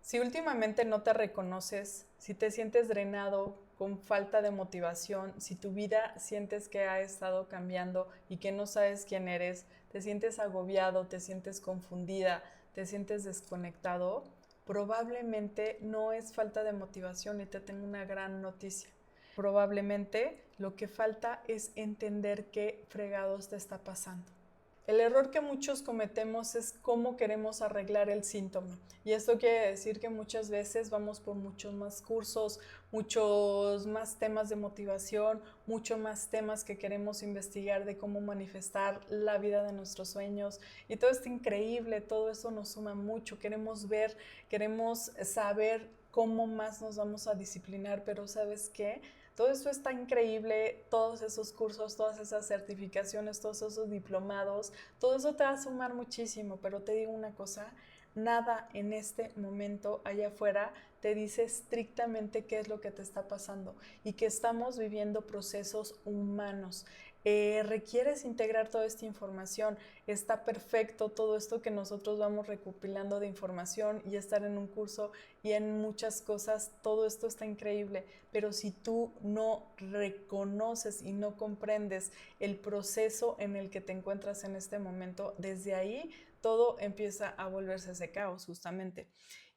Si últimamente no te reconoces, si te sientes drenado, con falta de motivación, si tu vida sientes que ha estado cambiando y que no sabes quién eres, te sientes agobiado, te sientes confundida, te sientes desconectado, probablemente no es falta de motivación y te tengo una gran noticia. Probablemente lo que falta es entender qué fregados te está pasando. El error que muchos cometemos es cómo queremos arreglar el síntoma. Y esto quiere decir que muchas veces vamos por muchos más cursos, muchos más temas de motivación, muchos más temas que queremos investigar de cómo manifestar la vida de nuestros sueños. Y todo está increíble, todo eso nos suma mucho. Queremos ver, queremos saber cómo más nos vamos a disciplinar, pero ¿sabes qué? Todo esto está increíble, todos esos cursos, todas esas certificaciones, todos esos diplomados, todo eso te va a sumar muchísimo, pero te digo una cosa, nada en este momento allá afuera te dice estrictamente qué es lo que te está pasando y que estamos viviendo procesos humanos. Requieres integrar toda esta información, está perfecto todo esto que nosotros vamos recopilando de información y estar en un curso y en muchas cosas, todo esto está increíble, pero si tú no reconoces y no comprendes el proceso en el que te encuentras en este momento, desde ahí todo empieza a volverse ese caos justamente.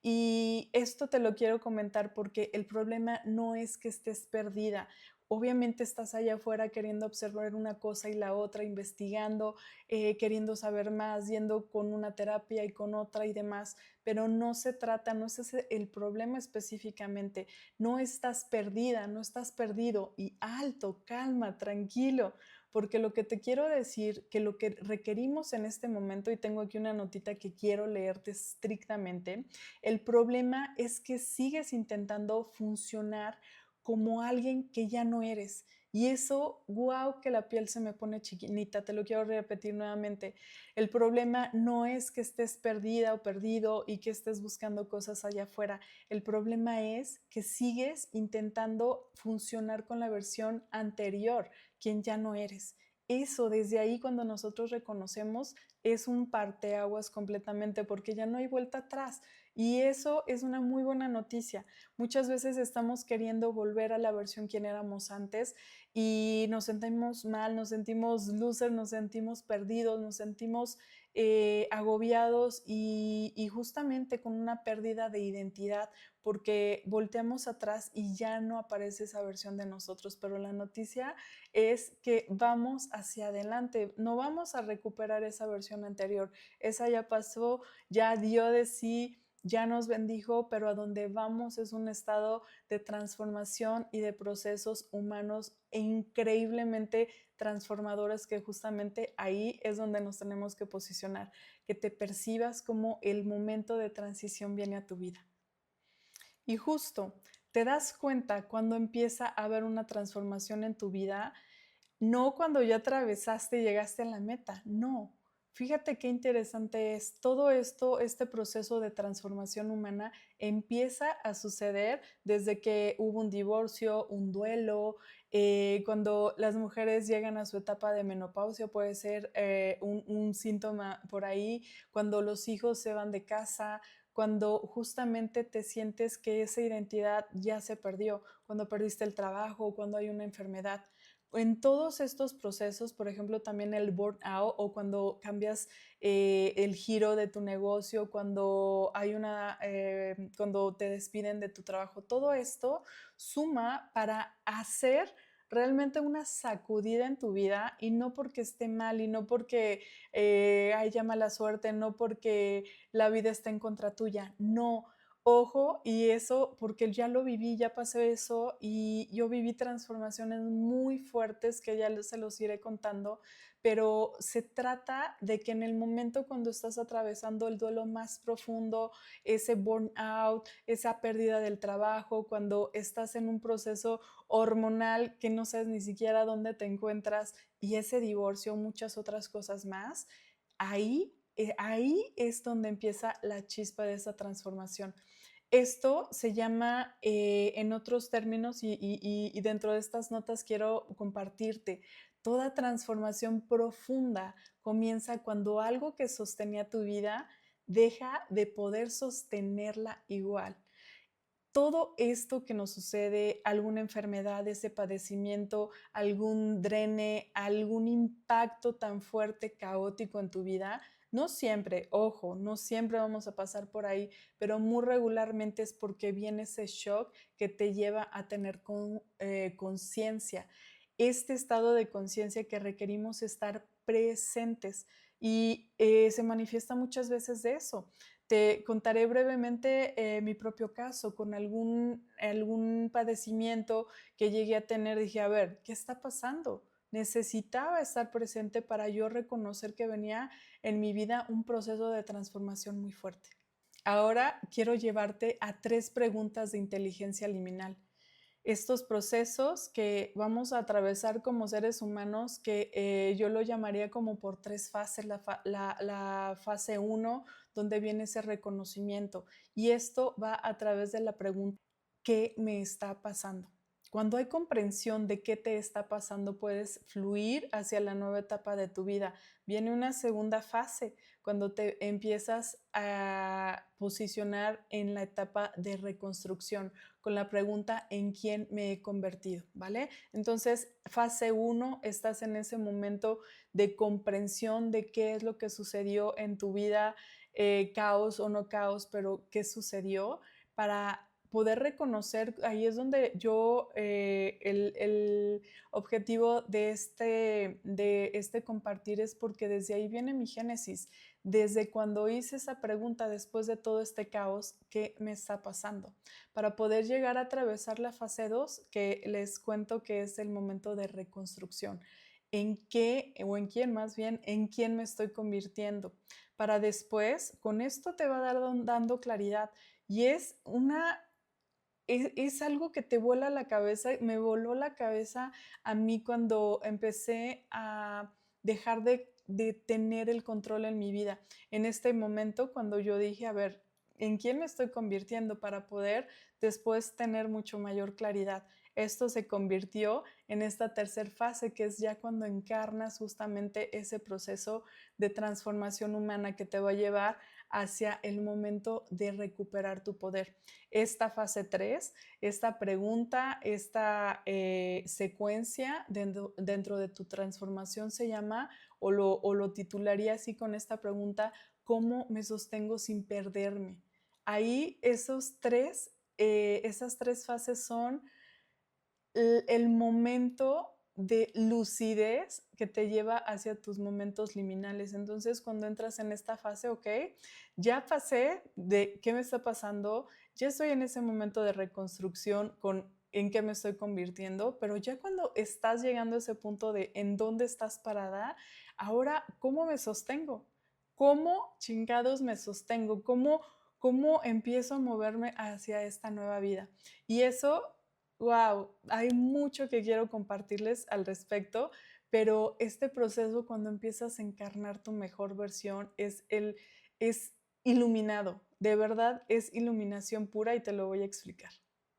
Y esto te lo quiero comentar porque el problema no es que estés perdida. Obviamente estás allá afuera queriendo observar una cosa y la otra, investigando, queriendo saber más, yendo con una terapia y con otra y demás, pero no se trata, no es ese el problema específicamente. No estás perdida, no estás perdido y alto, calma, tranquilo, porque lo que te quiero decir, que lo que requerimos en este momento, y tengo aquí una notita que quiero leerte estrictamente, el problema es que sigues intentando funcionar como alguien que ya no eres. Y eso, wow, que la piel se me pone chiquinita, te lo quiero repetir nuevamente. El problema no es que estés perdida o perdido y que estés buscando cosas allá afuera. El problema es que sigues intentando funcionar con la versión anterior, quien ya no eres. Eso, desde ahí cuando nosotros reconocemos, es un parteaguas completamente porque ya no hay vuelta atrás. Y eso es una muy buena noticia. Muchas veces estamos queriendo volver a la versión quien éramos antes y nos sentimos mal, nos sentimos losers, nos sentimos perdidos, nos sentimos agobiados y justamente con una pérdida de identidad porque volteamos atrás y ya no aparece esa versión de nosotros, pero la noticia es que vamos hacia adelante, no vamos a recuperar esa versión anterior, esa ya pasó, ya dio de sí, ya nos bendijo, pero a donde vamos es un estado de transformación y de procesos humanos e increíblemente transformadores que justamente ahí es donde nos tenemos que posicionar, que te percibas como el momento de transición viene a tu vida. Y justo te das cuenta cuando empieza a haber una transformación en tu vida, no cuando ya atravesaste y llegaste a la meta, no. Fíjate qué interesante es. Todo esto, este proceso de transformación humana empieza a suceder desde que hubo un divorcio, un duelo, cuando las mujeres llegan a su etapa de menopausia, puede ser un síntoma por ahí, cuando los hijos se van de casa, cuando justamente te sientes que esa identidad ya se perdió, cuando perdiste el trabajo, cuando hay una enfermedad. En todos estos procesos, por ejemplo, también el burnout o cuando cambias el giro de tu negocio, cuando hay cuando te despiden de tu trabajo, todo esto suma para hacer realmente una sacudida en tu vida y no porque esté mal y no porque haya mala suerte, no porque la vida está en contra tuya, no. Ojo, y eso porque ya lo viví, ya pasé eso y yo viví transformaciones muy fuertes que ya se los iré contando, pero se trata de que en el momento cuando estás atravesando el duelo más profundo, ese burnout, esa pérdida del trabajo, cuando estás en un proceso hormonal que no sabes ni siquiera dónde te encuentras y ese divorcio, muchas otras cosas más, ahí es donde empieza la chispa de esa transformación. Esto se llama, en otros términos, y dentro de estas notas quiero compartirte, toda transformación profunda comienza cuando algo que sostenía tu vida deja de poder sostenerla igual. Todo esto que nos sucede, alguna enfermedad, ese padecimiento, algún drene, algún impacto tan fuerte, caótico en tu vida, no siempre, ojo, no siempre vamos a pasar por ahí, pero muy regularmente es porque viene ese shock que te lleva a tener conciencia. Este estado de conciencia que requerimos estar presentes y se manifiesta muchas veces de eso. Te contaré brevemente mi propio caso con algún padecimiento que llegué a tener. Dije, a ver, ¿qué está pasando? Necesitaba estar presente para yo reconocer que venía en mi vida un proceso de transformación muy fuerte. Ahora quiero llevarte a 3 preguntas de inteligencia liminal. Estos procesos que vamos a atravesar como seres humanos, que yo lo llamaría como por 3 fases, la fase 1, donde viene ese reconocimiento. Y esto va a través de la pregunta, ¿qué me está pasando? Cuando hay comprensión de qué te está pasando, puedes fluir hacia la nueva etapa de tu vida. Viene una segunda fase, cuando te empiezas a posicionar en la etapa de reconstrucción, con la pregunta ¿en quién me he convertido? ¿Vale? Entonces, fase 1, estás en ese momento de comprensión de qué es lo que sucedió en tu vida, caos o no caos, pero qué sucedió para poder reconocer. Ahí es donde yo, el objetivo de este compartir es porque desde ahí viene mi génesis. Desde cuando hice esa pregunta, después de todo este caos, ¿qué me está pasando? Para poder llegar a atravesar la fase 2, que les cuento que es el momento de reconstrucción. ¿En qué, o en quién más bien, en quién me estoy convirtiendo? Para después, con esto te va a dar dando claridad. Y es algo que te vuela la cabeza, me voló la cabeza a mí cuando empecé a dejar de tener el control en mi vida. En este momento, cuando yo dije, a ver, ¿en quién me estoy convirtiendo para poder después tener mucho mayor claridad? Esto se convirtió en esta tercera fase, que es ya cuando encarnas justamente ese proceso de transformación humana que te va a llevar hacia el momento de recuperar tu poder. Esta fase 3, esta pregunta, esta secuencia dentro de tu transformación se llama, o lo titularía así con esta pregunta, ¿cómo me sostengo sin perderme? Ahí esas 3 fases son el momento de lucidez que te lleva hacia tus momentos liminales. Entonces, cuando entras en esta fase, ok, ya pasé de qué me está pasando, ya estoy en ese momento de reconstrucción con en qué me estoy convirtiendo, pero ya cuando estás llegando a ese punto de en dónde estás parada, ahora, ¿cómo me sostengo? ¿Cómo chingados me sostengo? ¿Cómo empiezo a moverme hacia esta nueva vida? Y eso, wow, hay mucho que quiero compartirles al respecto, pero este proceso cuando empiezas a encarnar tu mejor versión es iluminado, de verdad es iluminación pura y te lo voy a explicar.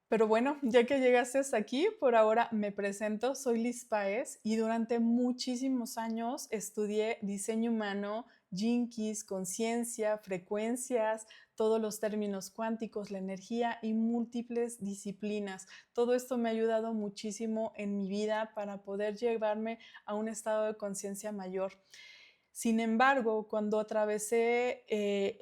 Pero bueno, ya que llegaste hasta aquí, por ahora me presento, soy Liz Páez y durante muchísimos años estudié diseño humano, Gene Keys, conciencia, frecuencias, todos los términos cuánticos, la energía y múltiples disciplinas. Todo esto me ha ayudado muchísimo en mi vida para poder llevarme a un estado de conciencia mayor. Sin embargo, cuando atravesé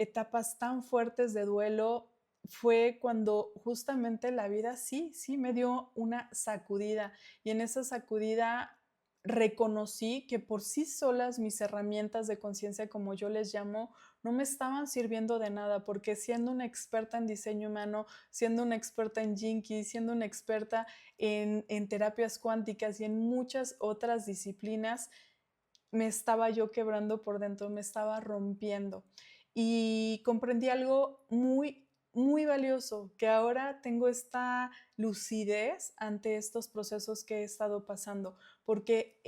etapas tan fuertes de duelo, fue cuando justamente la vida sí me dio una sacudida, y en esa sacudida reconocí que por sí solas mis herramientas de conciencia, como yo les llamo, no me estaban sirviendo de nada, porque siendo una experta en diseño humano, siendo una experta en Jinky, siendo una experta en terapias cuánticas y en muchas otras disciplinas, me estaba yo quebrando por dentro, me estaba rompiendo. Y comprendí algo muy, muy valioso, que ahora tengo esta lucidez ante estos procesos que he estado pasando, porque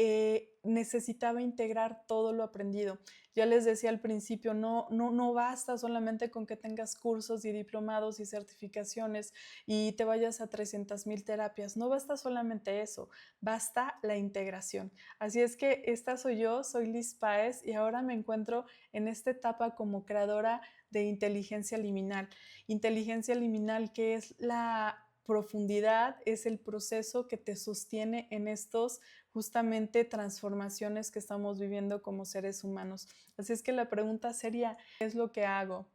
necesitaba integrar todo lo aprendido. Ya les decía al principio, no basta solamente con que tengas cursos y diplomados y certificaciones y te vayas a 300,000 terapias. No basta solamente eso, basta la integración. Así es que esta soy yo, soy Liz Páez y ahora me encuentro en esta etapa como creadora de inteligencia liminal. Inteligencia liminal, que es la profundidad, es el proceso que te sostiene en estos justamente transformaciones que estamos viviendo como seres humanos. Así es que la pregunta sería, ¿qué es lo que hago?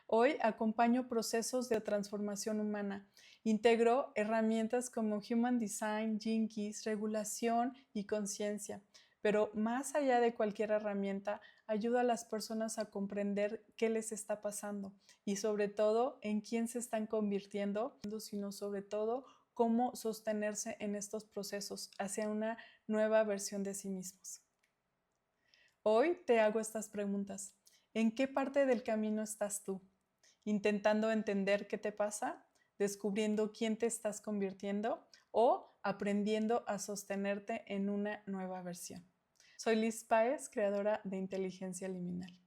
Hoy acompaño procesos de transformación humana. Integro herramientas como Human Design, Gene Keys, regulación y conciencia. Pero más allá de cualquier herramienta, ayuda a las personas a comprender qué les está pasando y sobre todo en quién se están convirtiendo, sino sobre todo cómo sostenerse en estos procesos hacia una nueva versión de sí mismos. Hoy te hago estas preguntas. ¿En qué parte del camino estás tú? ¿Intentando entender qué te pasa? ¿Descubriendo quién te estás convirtiendo? ¿O aprendiendo a sostenerte en una nueva versión? Soy Liz Páez, creadora de Inteligencia Liminal.